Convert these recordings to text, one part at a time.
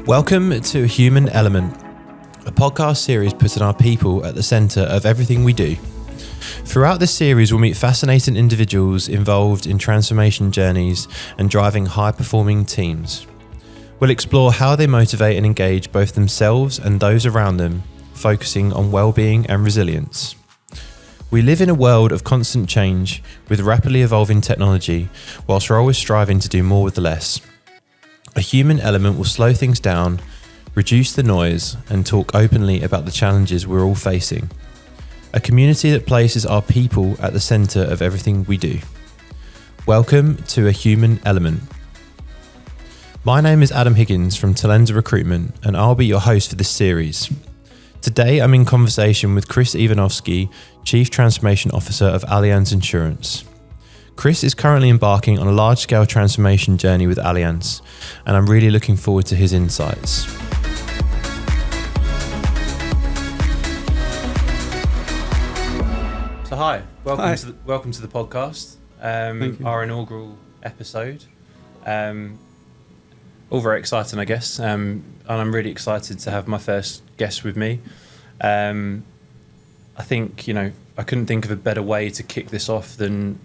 Welcome to Human Element, a podcast series putting our people at the centre of everything we do. Throughout this series, we'll meet fascinating individuals involved in transformation journeys and driving high-performing teams. We'll explore how they motivate and engage both themselves and those around them, focusing on well-being and resilience. We live in a world of constant change with rapidly evolving technology, whilst we're always striving to do more with less. A human element will slow things down, reduce the noise, and talk openly about the challenges we're all facing. A community that places our people at the centre of everything we do. Welcome to A Human Element. My name is Adam Higgins from Allianz Recruitment, and I'll be your host for this series. Today I'm in conversation with Chris Iwanowski, Chief Transformation Officer of Allianz Insurance. Chris is currently embarking on a large-scale transformation journey with Allianz, and I'm really looking forward to his insights. So hi, welcome to the podcast. Thank you. Our inaugural episode. All very exciting, I guess, and I'm really excited to have my first guest with me. I think, I couldn't think of a better way to kick this off than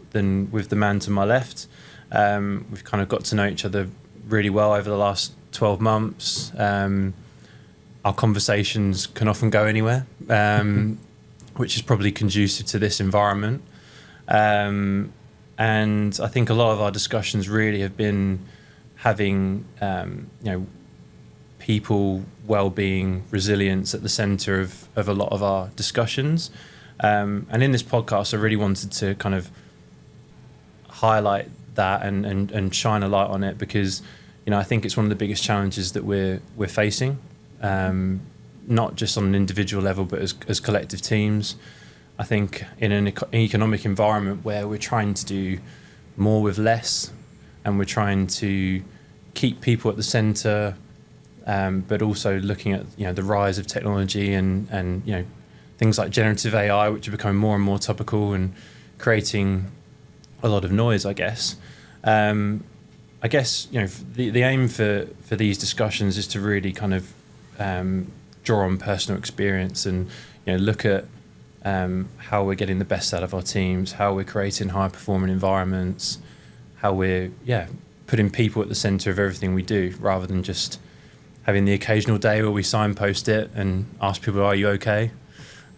with the man to my left. We've kind of got to know each other really well over the last 12 months. Our conversations can often go anywhere, which is probably conducive to this environment. And I think a lot of our discussions really have been having, people, well-being, resilience at the centre of a lot of our discussions. And in this podcast, I really wanted to kind of highlight that and shine a light on it because, I think it's one of the biggest challenges that we're facing, not just on an individual level, but as collective teams. I think in an economic environment where we're trying to do more with less and we're trying to keep people at the centre, but also looking at the rise of technology and things like generative AI, which are becoming more and more topical and creating a lot of noise, I guess. The aim for these discussions is to really kind of draw on personal experience and look at how we're getting the best out of our teams, how we're creating high performing environments, how we're putting people at the centre of everything we do, rather than just having the occasional day where we signpost it and ask people, are you okay?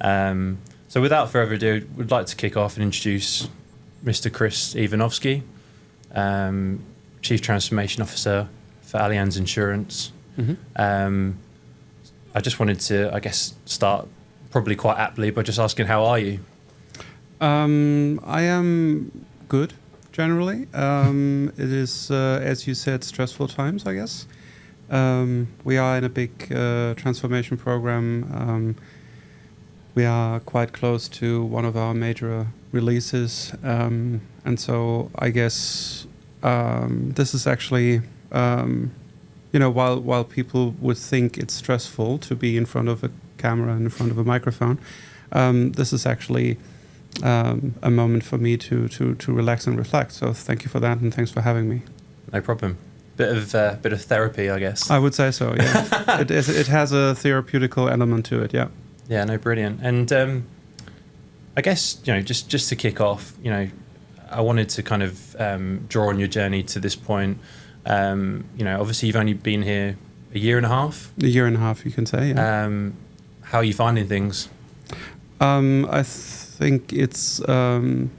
So without further ado, we'd like to kick off and introduce Mr. Chris Iwanowski, Chief Transformation Officer for Allianz Insurance. Mm-hmm. I just wanted to, start probably quite aptly by just asking, how are you? I am good, generally. It is, as you said, stressful times, I guess. We are in a big transformation program. We are quite close to one of our major releases. And so I guess this is actually, while people would think it's stressful to be in front of a camera and in front of a microphone, this is actually a moment for me to relax and reflect. So thank you for that, and thanks for having me. No problem. Bit of therapy, I guess. I would say so. Yeah, it has a therapeutical element to it. Yeah. Yeah. No, brilliant. And I guess just to kick off, I wanted to kind of draw on your journey to this point. Obviously you've only been here a year and a half. A year and a half, you can say. Yeah. How are you finding things? I think it's been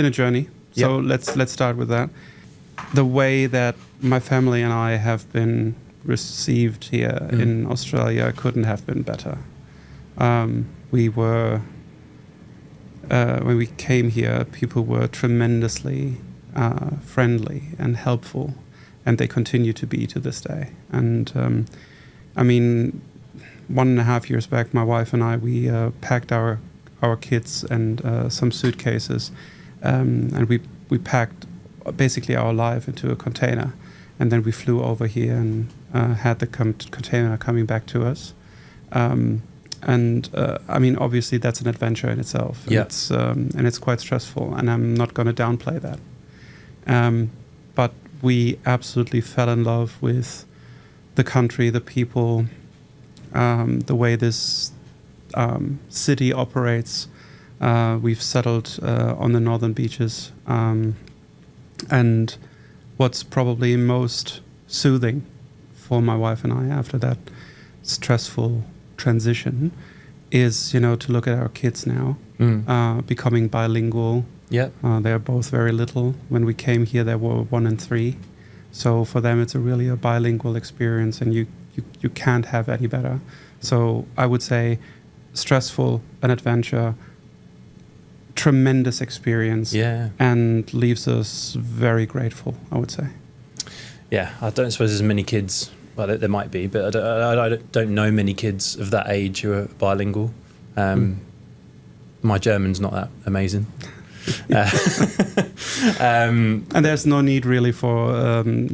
a journey. So let's start with that. The way that my family and I have been received here in Australia couldn't have been better. We were, when we came here, people were tremendously friendly and helpful, and they continue to be to this day. And 1.5 years back, my wife and I, we packed our kids and some suitcases, and we packed basically our life into a container, and then we flew over here and had the container coming back to us. Obviously that's an adventure in itself. Yeah. And it's quite stressful, and I'm not going to downplay that. But we absolutely fell in love with the country, the people, the way this city operates. We've settled on the northern beaches. And what's probably most soothing for my wife and I after that stressful transition is, to look at our kids now, becoming bilingual. Yeah. They're both very little. When we came here, they were 1 and 3. So for them, it's really a bilingual experience, and you can't have any better. So I would say stressful, an adventure, tremendous experience, and leaves us very grateful, I would say. Yeah, I don't suppose there's many kids, well, there might be, but I don't know many kids of that age who are bilingual. My German's not that amazing. And there's no need really for an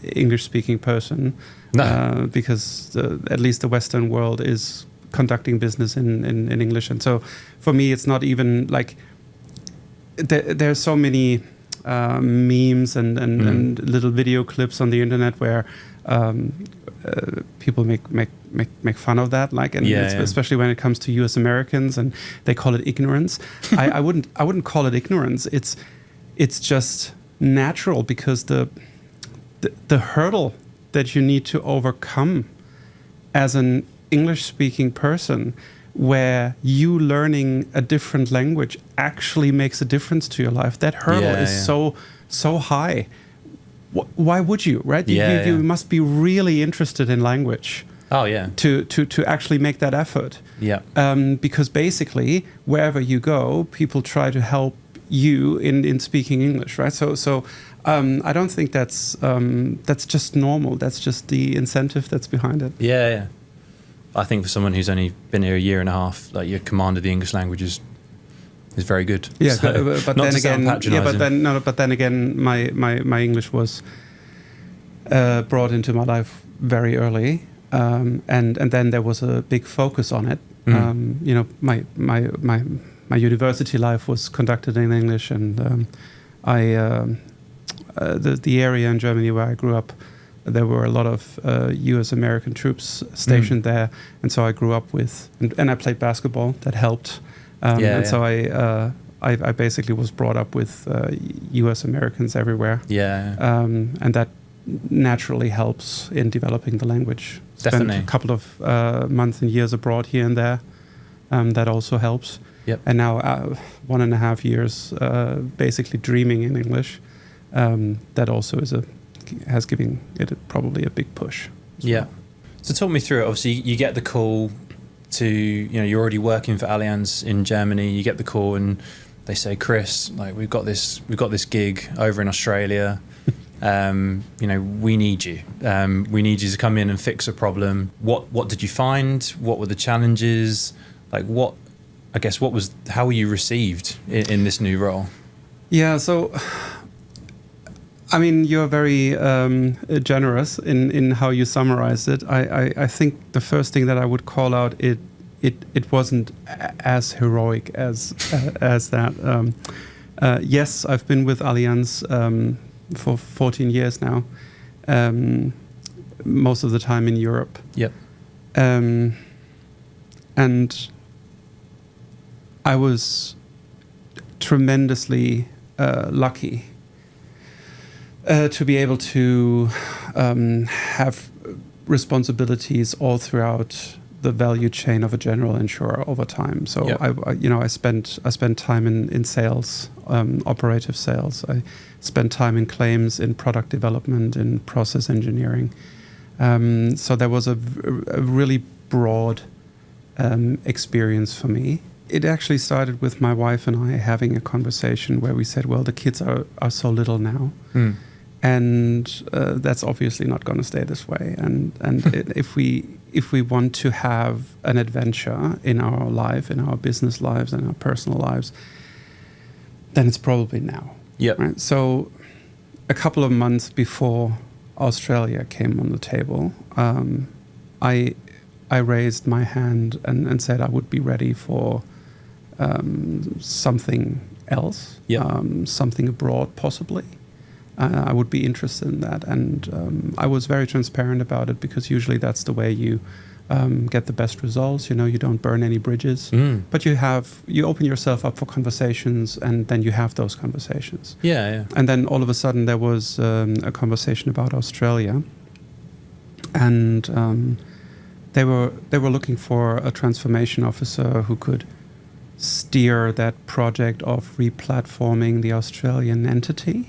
English-speaking person, because at least the Western world is conducting business in English, and so for me, it's not even like there's so many memes and little video clips on the internet where people make fun of that, especially when it comes to U.S. Americans, and they call it ignorance. I wouldn't call it ignorance. It's just natural, because the hurdle that you need to overcome as an English-speaking person, where you learning a different language actually makes a difference to your life. That hurdle is so high. Why would you, right? You must be really interested in language. Oh yeah. To actually make that effort. Yeah. Because basically, wherever you go, people try to help you in speaking English, right? So I don't think that's just normal. That's just the incentive that's behind it. Yeah. I think for someone who's only been here a year and a half, like, your command of the English language is very good. Yeah, so, but then again, but then again, my English was brought into my life very early, and then there was a big focus on it. My university life was conducted in English, and the area in Germany where I grew up, there were a lot of U.S. American troops stationed there, and so I grew up with, and I played basketball. That helped, so I basically was brought up with U.S. Americans everywhere. And that naturally helps in developing the language. Definitely. Spent a couple of months and years abroad here and there. That also helps. Yep. And now 1.5 years basically dreaming in English. That also has given it probably a big push. Yeah. So talk me through it. Obviously, you get the call to, you're already working for Allianz in Germany. You get the call and they say, Chris, like, we've got this gig over in Australia. We need you. We need you to come in and fix a problem. What did you find? What were the challenges? Like, how were you received in this new role? Yeah. So, I mean, you're very generous in how you summarized it. I think the first thing that I would call out, it wasn't as heroic as that. Yes, I've been with Allianz for 14 years now, most of the time in Europe. Yep. And I was tremendously lucky to be able to have responsibilities all throughout the value chain of a general insurer over time. So I spent time in sales, operative sales. I spent time in claims, in product development, in process engineering. So there was a really broad experience for me. It actually started with my wife and I having a conversation where we said, well, the kids are so little now. And that's obviously not going to stay this way. And if we want to have an adventure in our life, in our business lives, and our personal lives, then it's probably now. Yep. Right? So a couple of months before Australia came on the table, I raised my hand and said I would be ready for something else, something abroad possibly. I would be interested in that. And I was very transparent about it, because usually that's the way you get the best results. You know, you don't burn any bridges, but you open yourself up for conversations, and then you have those conversations. Yeah. And then all of a sudden there was a conversation about Australia, and they were looking for a transformation officer who could steer that project of replatforming the Australian entity.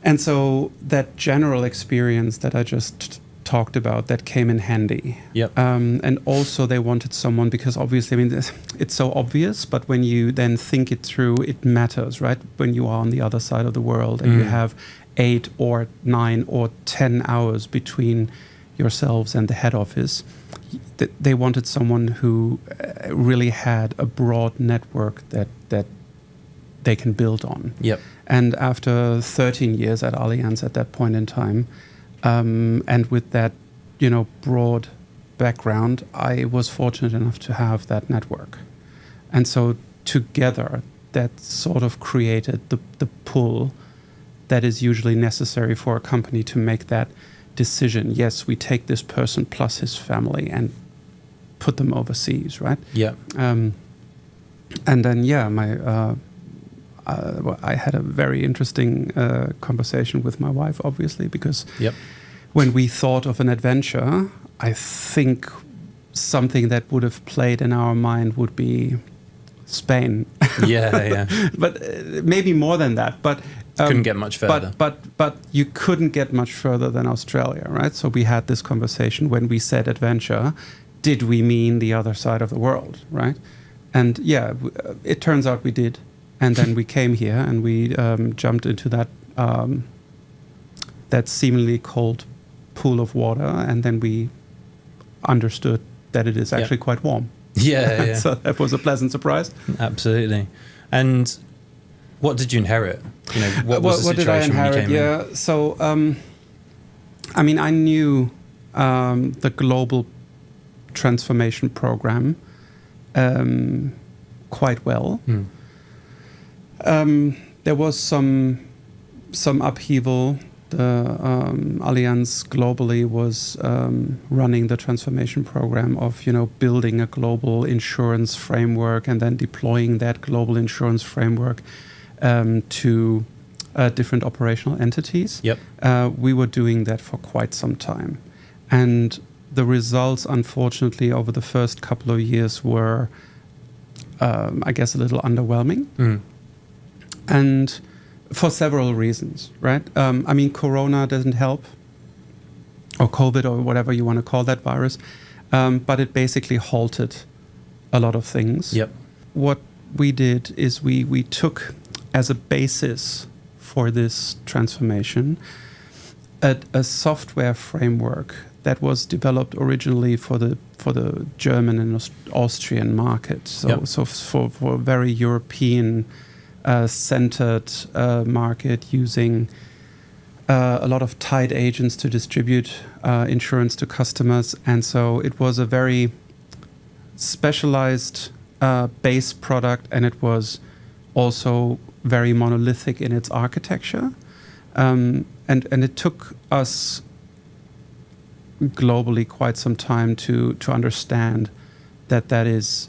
And so that general experience that I just talked about, that came in handy. Yep. And also they wanted someone, because obviously, I mean, it's so obvious, but when you then think it through, it matters, right? When you are on the other side of the world and you have 8 or 9 or 10 hours between yourselves and the head office, they wanted someone who really had a broad network that they can build on. Yep. And after 13 years at Allianz at that point in time, and with that, broad background, I was fortunate enough to have that network. And so together, that sort of created the pull that is usually necessary for a company to make that decision. Yes, we take this person plus his family and put them overseas, right? Yeah. And then, I had a very interesting conversation with my wife, obviously, because when we thought of an adventure, I think something that would have played in our mind would be Spain. Yeah. But maybe more than that. But couldn't get much further. But you couldn't get much further than Australia, right? So we had this conversation when we said adventure. Did we mean the other side of the world, right? And it turns out we did. And then we came here and we jumped into that seemingly cold pool of water, and then we understood that it is actually quite warm. Yeah. So that was a pleasant surprise. Absolutely. And what did you inherit? What was the situation did I inherit? when you came in? So I knew the global transformation program quite well. There was some upheaval. The Allianz globally was running the transformation program of building a global insurance framework and then deploying that global insurance framework to different operational entities. Yep. We were doing that for quite some time, and the results, unfortunately, over the first couple of years were, I guess, a little underwhelming. And for several reasons, right? Corona doesn't help, or COVID, or whatever you want to call that virus, but it basically halted a lot of things. Yep. What we did is we took as a basis for this transformation a software framework that was developed originally for the German and Austrian market. So for a very European centered market, using a lot of tied agents to distribute insurance to customers. And so it was a very specialized base product, and it was also very monolithic in its architecture. And it took us globally quite some time to understand that is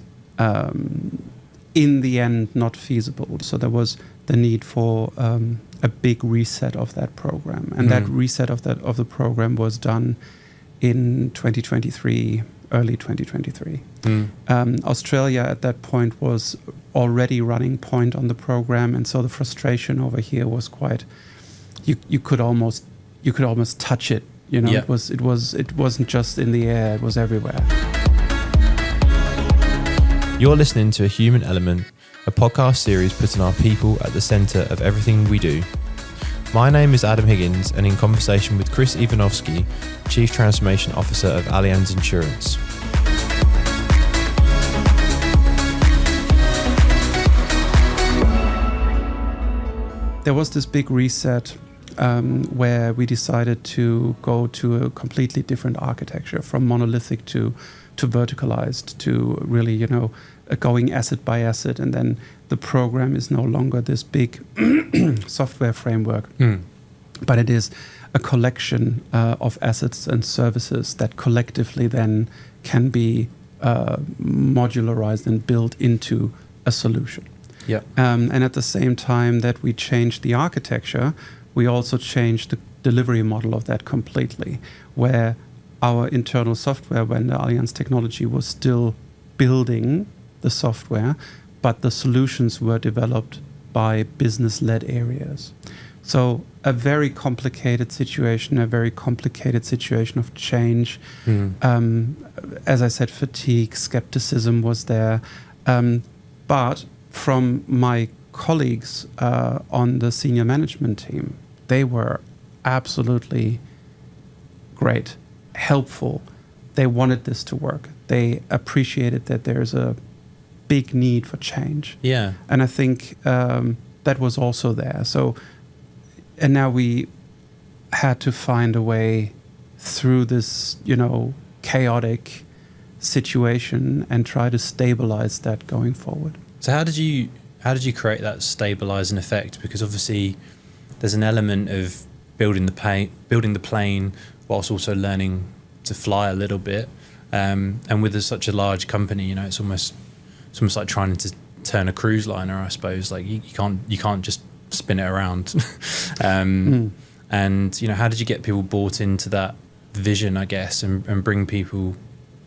in the end not feasible. So there was the need for a big reset of that program, and that reset of the program was done in 2023, early 2023. Australia at that point was already running point on the program, and so the frustration over here was quite. You could almost touch it. It wasn't just in the air; it was everywhere. You're listening to A Human Element, a podcast series putting our people at the centre of everything we do. My name is Adam Higgins, and in conversation with Chris Iwanowski, Chief Transformation Officer of Allianz Insurance. There was this big reset where we decided to go to a completely different architecture, from monolithic to verticalized, to really, going asset by asset. And then the program is no longer this big software framework. but it is a collection of assets and services that collectively then can be modularized and built into a solution. Yeah. And at the same time that we change the architecture, we also change the delivery model of that completely, where our internal software vendor, Allianz Technology, was still building the software, but the solutions were developed by business-led areas. So a very complicated situation of change. As I said, fatigue, skepticism was there. But from my colleagues on the senior management team, they were absolutely great, helpful. They wanted this to work. They appreciated that there's a big need for change. Yeah. And I think that was also there. So, and now we had to find a way through this, chaotic situation and try to stabilize that going forward. So how did you create that stabilizing effect? Because obviously there's an element of building the plane whilst also learning to fly a little bit. And with such a large company, it's almost like trying to turn a cruise liner, I suppose. Like you can't just spin it around. And how did you get people bought into that vision, I guess, and bring people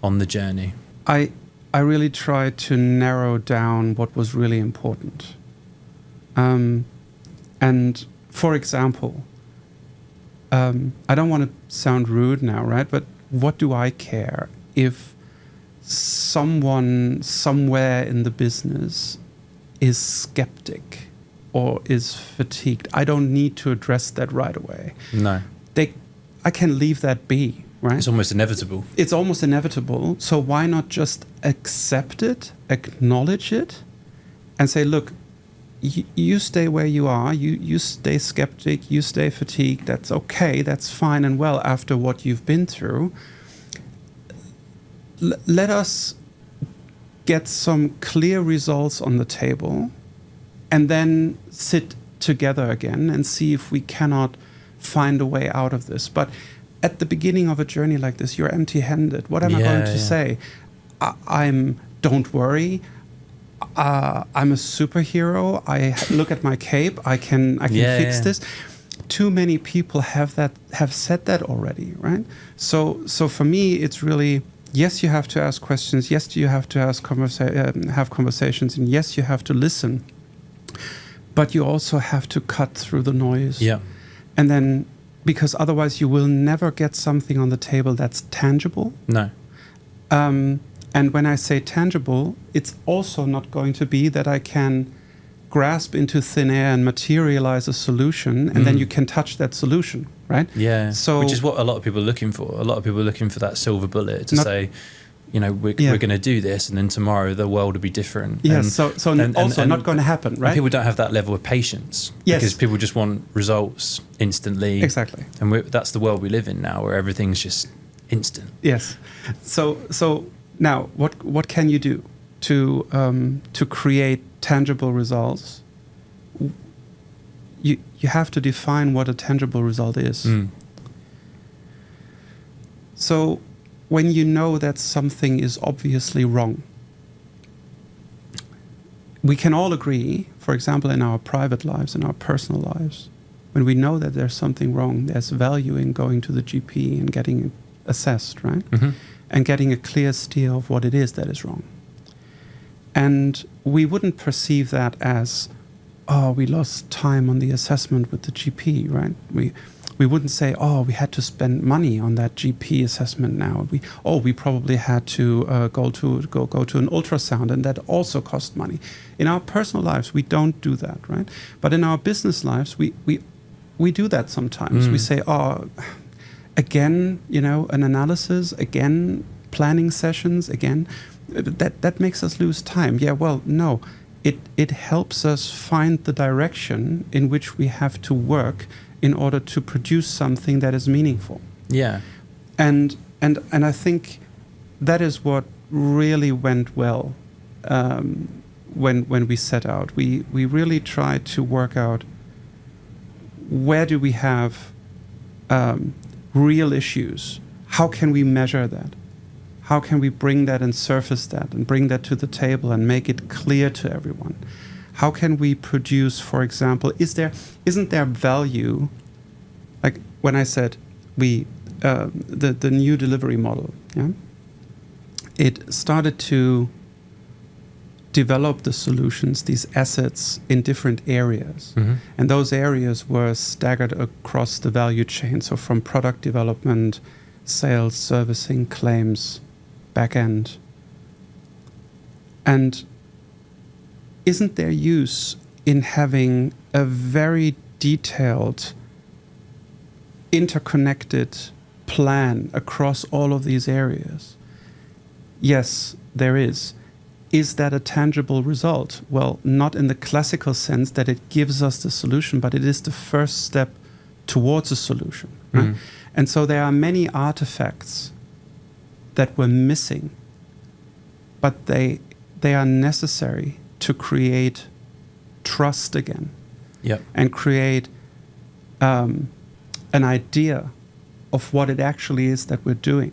on the journey? I really tried to narrow down what was really important. And for example, I don't want to sound rude now, right? But what do I care if someone somewhere in the business is skeptic or is fatigued? I don't need to address that right away. No. I can leave that be, right? It's almost inevitable. It's almost inevitable. So why not just accept it, acknowledge it, and say, look, you stay where you are, you stay skeptic, you stay fatigued, that's okay, that's fine and well after what you've been through. Let us get some clear results on the table and then sit together again and see if we cannot find a way out of this. But at the beginning of a journey like this, you're empty-handed. What am I going to say? Don't worry. I'm a superhero. I look at my cape. I can fix this. Too many people have said that already, right? So for me, it's really, yes, you have to ask questions. Yes, you have to have conversations, and yes, you have to listen. But you also have to cut through the noise. Yeah. And then, because otherwise you will never get something on the table that's tangible. No. And when I say tangible, it's also not going to be that I can grasp into thin air and materialize a solution, and then you can touch that solution, right? Yeah. So, which is what a lot of people are looking for. A lot of people are looking for that silver bullet to say, we're going to do this, and then tomorrow the world will be different. Yes. And also not going to happen, right? People don't have that level of patience. Yes. Because people just want results instantly. Exactly. And that's the world we live in now, where everything's just instant. Yes. So now, what can you do to create tangible results? You have to define what a tangible result is. So when you know that something is obviously wrong, we can all agree, for example, in our private lives, in our personal lives, when we know that there's something wrong, there's value in going to the GP and getting it assessed, right? Mm-hmm. And getting a clear steer of what it is that is wrong. And we wouldn't perceive that as, we lost time on the assessment with the GP, right? We wouldn't say, we had to spend money on that GP assessment now. We probably had to go to an ultrasound, and that also cost money. In our personal lives, we don't do that, right? But in our business lives, we do that sometimes. We say, again, an analysis, again, planning sessions, again, that makes us lose time. Yeah, well, no, it helps us find the direction in which we have to work in order to produce something that is meaningful. Yeah. And I think that is what really went well when we set out. We really tried to work out where do we have real issues? How can we measure that? How can we bring that and surface that and bring that to the table and make it clear to everyone? How can we produce, for example, isn't there value? Like when I said the new delivery model, yeah, it started to develop the solutions, these assets in different areas. Mm-hmm. And those areas were staggered across the value chain. So from product development, sales, servicing, claims, back end. And isn't there use in having a very detailed, interconnected plan across all of these areas? Yes, there is. Is that a tangible result? Well, not in the classical sense that it gives us the solution, but it is the first step towards a solution. Right? And so there are many artifacts that were missing, but they are necessary to create trust again. Yep. And create an idea of what it actually is that we're doing.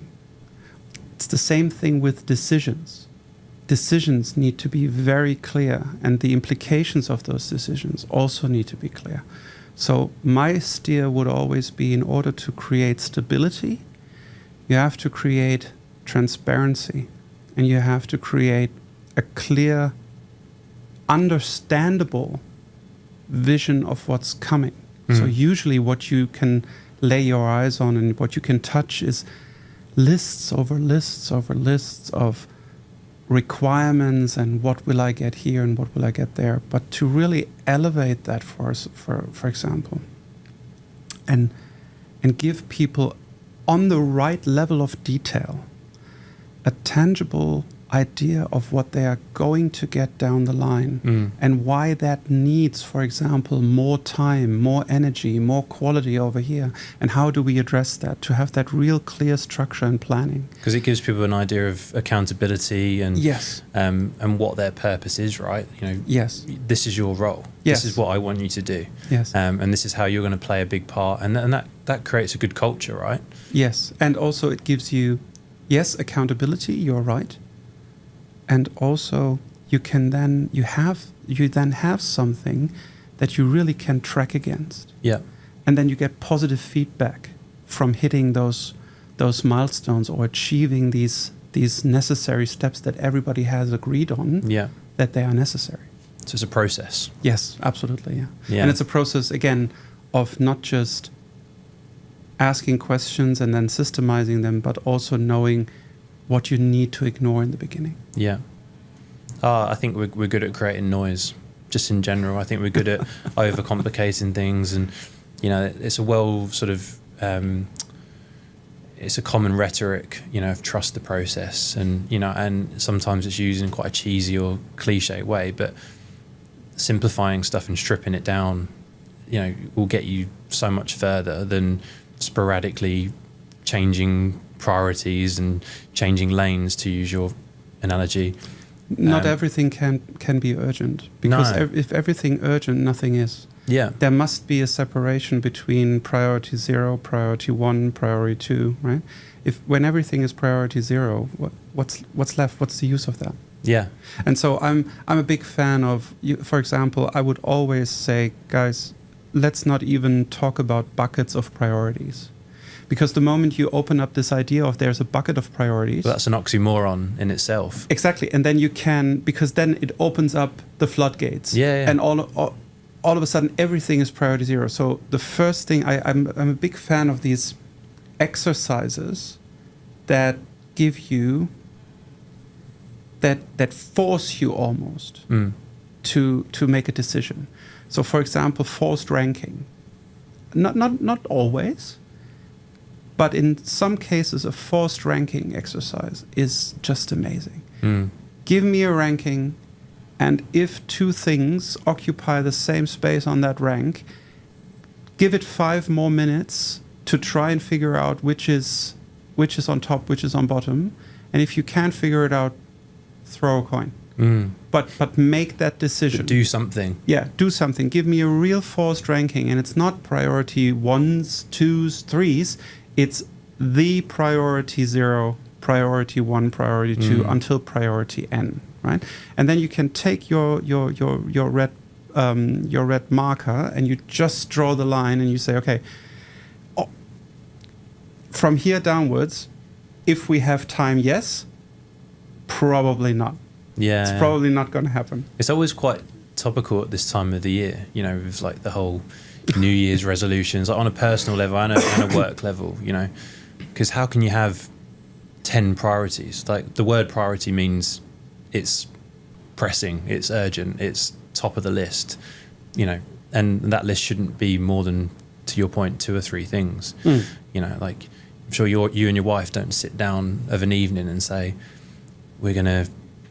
It's the same thing with decisions. Decisions need to be very clear, and the implications of those decisions also need to be clear. So my steer would always be, in order to create stability, you have to create transparency, and you have to create a clear, understandable vision of what's coming. So usually what you can lay your eyes on and what you can touch is lists over lists over lists of requirements and what will I get here and what will I get there. But to really elevate that for example, and give people on the right level of detail a tangible idea of what they are going to get down the line and why that needs, for example, more time, more energy, more quality over here, and how do we address that, to have that real clear structure and planning. Because it gives people an idea of accountability and yes, and what their purpose is, right? You know, yes, this is your role. Yes. This is what I want you to do. Yes, and this is how you're going to play a big part, and that creates a good culture, right? Yes, and also it gives you, yes, accountability. You're right. And also, you then have something that you really can track against. Yeah. And then you get positive feedback from hitting those milestones or achieving these necessary steps that everybody has agreed on. Yeah. That they are necessary. So it's a process. Yes, absolutely. Yeah. And it's a process again of not just asking questions and then systemizing them, but also knowing what you need to ignore in the beginning. Yeah. I think we're good at creating noise, just in general. I think we're good at overcomplicating things, and it's a it's a common rhetoric, of trust the process, and and sometimes it's used in quite a cheesy or cliche way, but simplifying stuff and stripping it down, will get you so much further than sporadically changing priorities and changing lanes, to use your analogy. Not everything can be urgent, because if everything urgent, nothing is. Yeah. There must be a separation between priority 0, priority 1, priority 2, right? When everything is priority 0, what's left? What's the use of that? Yeah. And so I'm a big fan of, for example, I would always say, guys, let's not even talk about buckets of priorities. Because the moment you open up this idea of there's a bucket of priorities... Well, that's an oxymoron in itself. Exactly. And then because then it opens up the floodgates. Yeah. And all of a sudden, everything is priority 0. So the first thing, I'm a big fan of these exercises that give you, that force you almost to make a decision. So for example, forced ranking. Not always... But in some cases, a forced ranking exercise is just amazing. Give me a ranking, and if 2 things occupy the same space on that rank, give it 5 more minutes to try and figure out which is on top, which is on bottom. And if you can't figure it out, throw a coin. but make that decision. Do something. Yeah, do something. Give me a real forced ranking, and it's not priority 1s, 2s, 3s. It's the priority 0, priority 1, priority 2 until priority n, right? And then you can take your red marker and you just draw the line and you say, okay, from here downwards, if we have time, yes. Probably not. Yeah, it's probably not going to happen. It's always quite topical at this time of the year, you know, with like the whole New Year's resolutions, like on a personal level and a work level, you know, because how can you have 10 priorities? Like the word priority means it's pressing, it's urgent, it's top of the list, you know, and that list shouldn't be more than, to your point, 2 or 3 things. You know, like I'm sure you and your wife don't sit down of an evening and say, we're going to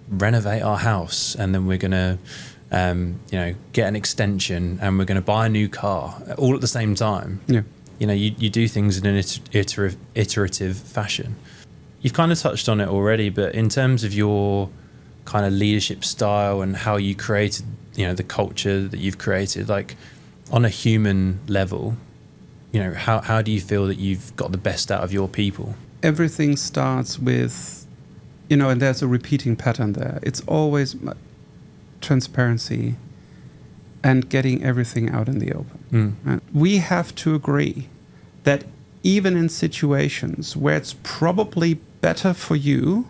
renovate our house and then we're going to you know, get an extension and we're going to buy a new car all at the same time. Yeah. You know, you do things in an iterative fashion. You've kind of touched on it already, but in terms of your kind of leadership style and how you created, you know, the culture that you've created, like on a human level, you know, how do you feel that you've got the best out of your people? Everything starts with, you know, and there's a repeating pattern there. It's always transparency and getting everything out in the open. Right? We have to agree that even in situations where it's probably better for you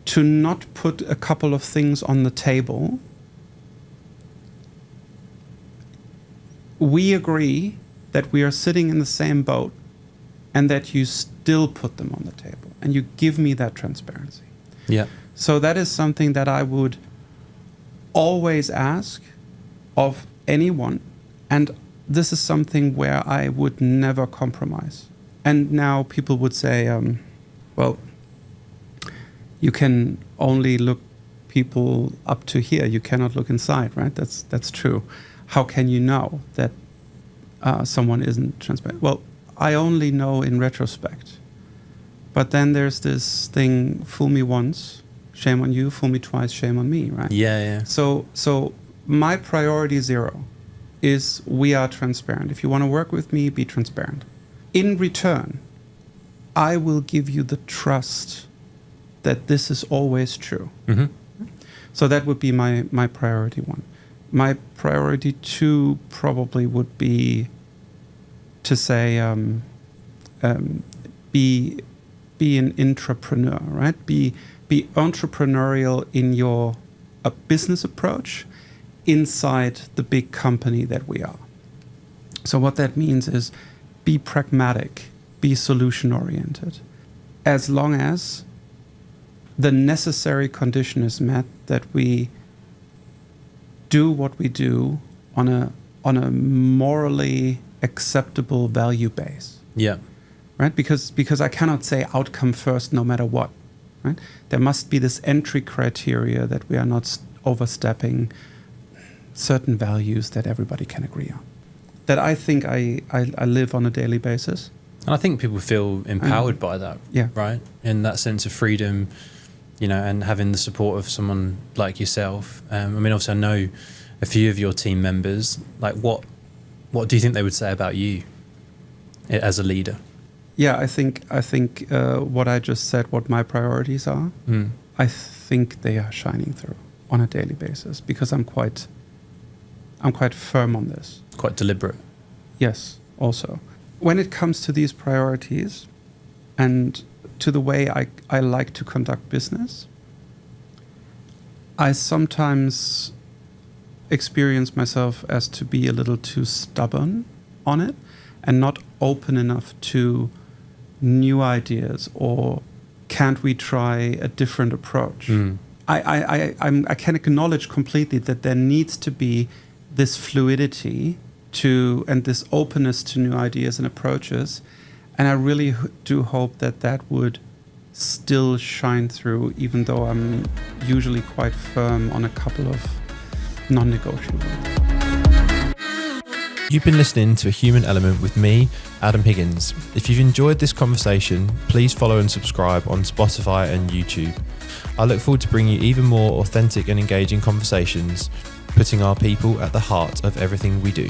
to not put a couple of things on the table, we agree that we are sitting in the same boat and that you still put them on the table and you give me that transparency. Yeah. So that is something that I would always ask of anyone, and this is something where I would never compromise. And now people would say, well, you can only look people up to here. You cannot look inside, right? That's true. How can you know that someone isn't transparent? Well, I only know in retrospect. But then there's this thing, fool me once, shame on you, fool me twice, shame on me, right? Yeah. So my priority 0 is we are transparent. If you want to work with me, be transparent. In return, I will give you the trust that this is always true. So that would be my priority 1. My priority 2 probably would be to say, be an entrepreneur, right? Be entrepreneurial in your business approach inside the big company that we are. So what that means is be pragmatic, be solution oriented. As long as the necessary condition is met that we do what we do on a morally acceptable value base. Yeah. Right? Because I cannot say outcome first no matter what. Right? There must be this entry criteria that we are not overstepping certain values that everybody can agree on. That I think I live on a daily basis. And I think people feel empowered by that, right? In that sense of freedom, you know, and having the support of someone like yourself. I mean, obviously I know a few of your team members. Like what do you think they would say about you as a leader? Yeah, I think what I just said, what my priorities are, I think they are shining through on a daily basis because I'm quite firm on this. Quite deliberate. Yes, also. When it comes to these priorities and to the way I like to conduct business, I sometimes experience myself as to be a little too stubborn on it and not open enough to new ideas or can't we try a different approach? I can acknowledge completely that there needs to be this fluidity and this openness to new ideas and approaches, and I really do hope that would still shine through, even though I'm usually quite firm on a couple of non-negotiables. You've been listening to A Human Element with me, Adam Higgins. If you've enjoyed this conversation, please follow and subscribe on Spotify and YouTube. I look forward to bringing you even more authentic and engaging conversations, putting our people at the heart of everything we do.